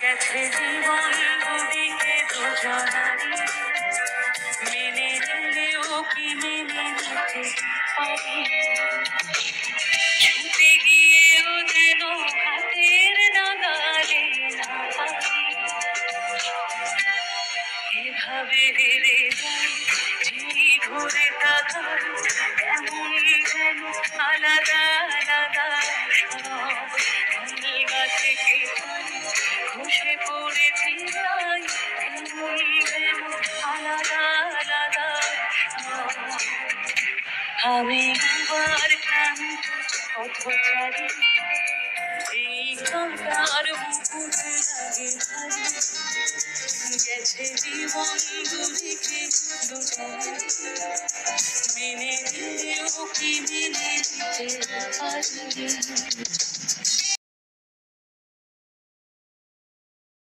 গেছে জীবন দুদিকে দুজনারি, মেনে নিলেও কি মেনে নিতে পারি? ছুটে গিয়েও যেন হাতের নাগালে না পারি। এভাবে হেরে যাই, যেই ঘুরে তাকাই, কেমন যেন আলাদা আলাদা সব। গা থেকে খসে পড়েছি তাই, কেমন যেন আলাদা আলাদা সব। আমি দুবার ক্লান্ত পথচারী, এই ফাঁকার বুকুর লাগে ভারী। গেছে জীবন দুদিকে দুজনারি, মেনে নিলেও কি মেনে নিতে পারি?